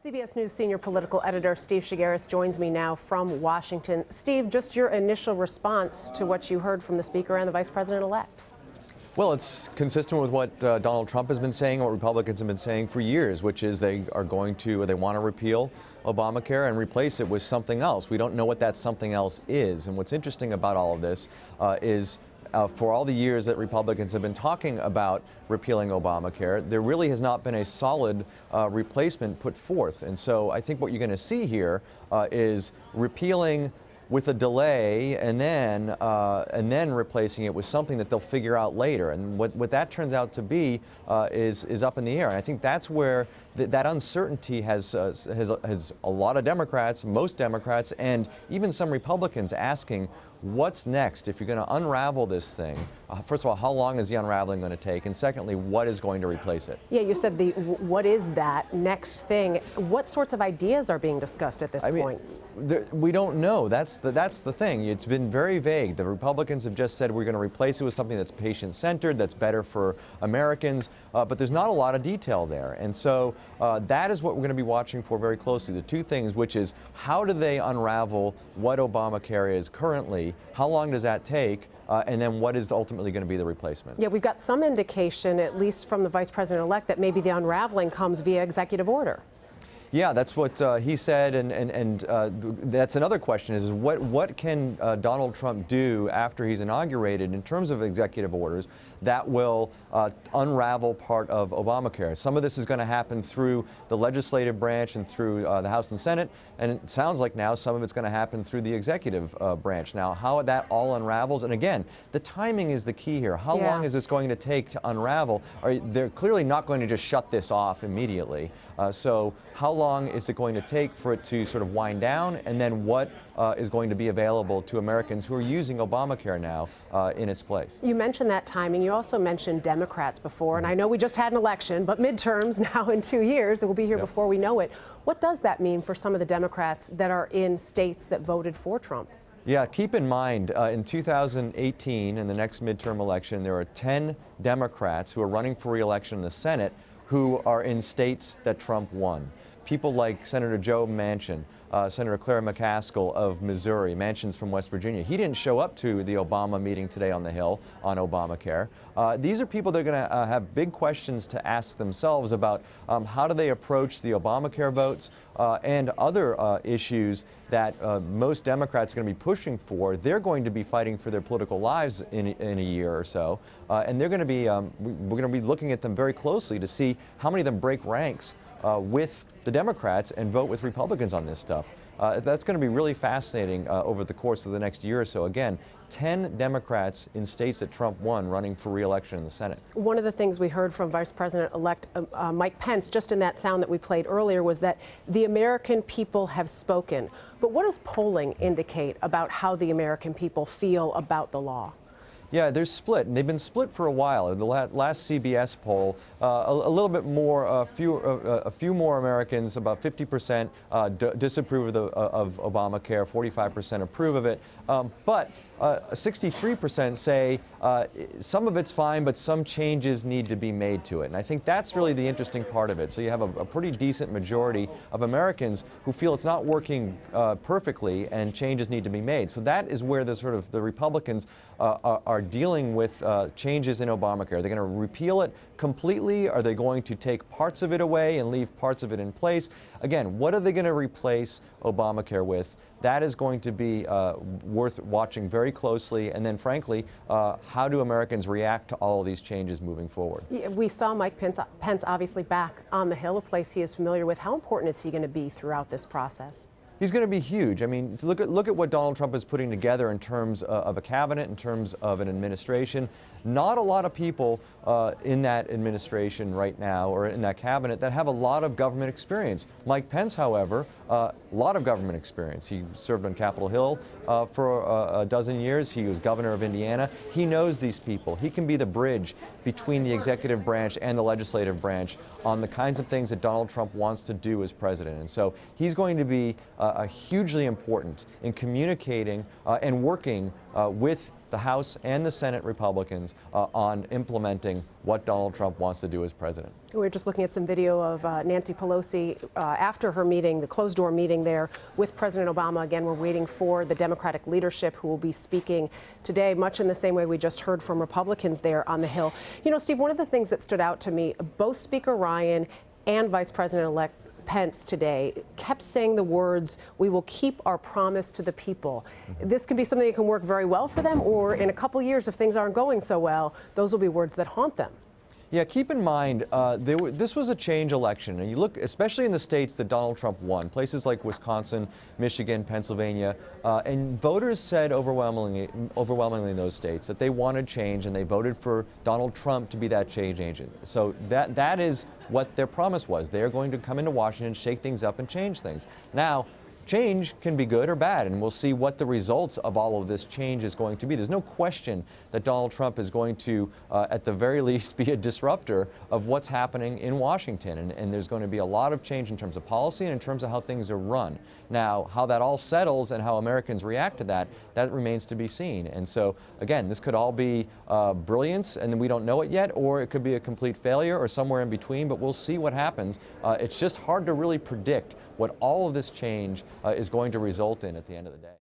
CBS News senior political editor Steve Chaggaris joins me now from Washington. Steve, just your initial response to what you heard from the Speaker and the Vice President-elect. Well, it's consistent with what Donald Trump has been saying, what Republicans have been saying for years, which is they want to repeal Obamacare and replace it with something else. We don't know what that something else is. And what's interesting about all of this is for all the years that Republicans have been talking about repealing Obamacare, there really has not been a solid replacement put forth. And so I think what you're going to see here is repealing with a delay and then replacing it with something that they'll figure out later. And what that turns out to be is up in the air. And I think that's where that uncertainty has a lot of Democrats, most Democrats, and even some Republicans asking, what's next if you're going to unravel this thing? First of all, how long is the unraveling going to take? And secondly, what is going to replace it? Yeah, you said what is that next thing? What sorts of ideas are being discussed at this point? We don't know. That's the thing. It's been very vague. The Republicans have just said we're going to replace it with something that's patient-centered, that's better for Americans, but there's not a lot of detail there. And so that is what we're going to be watching for very closely. The two things, which is how do they unravel what Obamacare is currently, how long does that take, and then what is ultimately going to be the replacement? Yeah, we've got some indication, at least from the Vice President-elect, that maybe the unraveling comes via executive order. Yeah, that's what he said, and that's another question is what can Donald Trump do after he's inaugurated in terms of executive orders that will unravel part of Obamacare. Some of this is going to happen through the legislative branch and through the House and Senate, and it sounds like now some of it's going to happen through the executive branch. Now, how that all unravels, and again, the timing is the key here. How long is this going to take to unravel? They're clearly not going to just shut this off immediately. So how long is it going to take for it to sort of wind down, and then what is going to be available to Americans who are using Obamacare now in its place? You mentioned that timing. You also mentioned Democrats before, and I know we just had an election, but midterms now in 2 years, that will be here before we know it. What does that mean for some of the Democrats that are in states that voted for Trump? Yeah, keep in mind, in 2018, in the next midterm election, there are 10 Democrats who are running for re-election in the Senate who are in states that Trump won. People like Senator Joe Manchin, Senator Claire McCaskill of Missouri, Manchin's from West Virginia. He didn't show up to the Obama meeting today on the Hill on Obamacare. These are people that are going to have big questions to ask themselves about how do they approach the Obamacare votes and other issues that most Democrats are going to be pushing for. They're going to be fighting for their political lives in a year or so, and they're going to be we're going to be looking at them very closely to see how many of them break ranks with the Democrats and vote with Republicans on this stuff. That's going to be really fascinating over the course of the next year or so. Again, 10 Democrats in states that Trump won running for re-election in the Senate. One of the things we heard from Vice President-elect Mike Pence, just in that sound that we played earlier, was that the American people have spoken. But what does polling indicate about how the American people feel about the law? Yeah, they're split, and they've been split for a while. In the last CBS poll, a little bit more, a few more Americans, about 50%, disapprove of Obamacare, 45% approve of it, but 63% say some of it's fine, but some changes need to be made to it. And I think that's really the interesting part of it. So you have a pretty decent majority of Americans who feel it's not working perfectly and changes need to be made. So that is where the Republicans are dealing with changes in Obamacare. Are they going to repeal it completely? Are they going to take parts of it away and leave parts of it in place? Again, what are they going to replace Obamacare with? That is going to be worth watching very closely. And then, frankly, how do Americans react to all of these changes moving forward? Yeah, we saw Mike Pence obviously back on the Hill, a place he is familiar with. How important is he going to be throughout this process? He's going to be huge. I mean, look at what Donald Trump is putting together in terms of a cabinet, in terms of an administration. Not a lot of people in that administration right now, or in that cabinet, that have a lot of government experience. Mike Pence, however, a lot of government experience. He served on Capitol Hill for a dozen years. He was governor of Indiana. He knows these people. He can be the bridge between the executive branch and the legislative branch on the kinds of things that Donald Trump wants to do as president. And so he's going to be hugely important in communicating and working with the House and the Senate Republicans on implementing what Donald Trump wants to do as president. We were just looking at some video of Nancy Pelosi after her meeting, the closed-door meeting there with President Obama. Again, we're waiting for the Democratic leadership who will be speaking today, much in the same way we just heard from Republicans there on the Hill. You know, Steve, one of the things that stood out to me, both Speaker Ryan and Vice President-elect Pence today kept saying the words, "We will keep our promise to the people." This can be something that can work very well for them, or in a couple years, if things aren't going so well, those will be words that haunt them. Yeah, keep in mind, this was a change election, and you look, especially in the states that Donald Trump won, places like Wisconsin, Michigan, Pennsylvania, and voters said overwhelmingly in those states that they wanted change, and they voted for Donald Trump to be that change agent. So that is what their promise was. They are going to come into Washington, shake things up, and change things. Now, change can be good or bad, and we'll see what the results of all of this change is going to be. There's no question that Donald Trump is going to, at the very least, be a disruptor of what's happening in Washington, and there's going to be a lot of change in terms of policy and in terms of how things are run. Now, how that all settles and how Americans react to that remains to be seen. And so, again, this could all be brilliance, and we don't know it yet, or it could be a complete failure or somewhere in between, but we'll see what happens. It's just hard to really predict what all of this change is going to result in at the end of the day.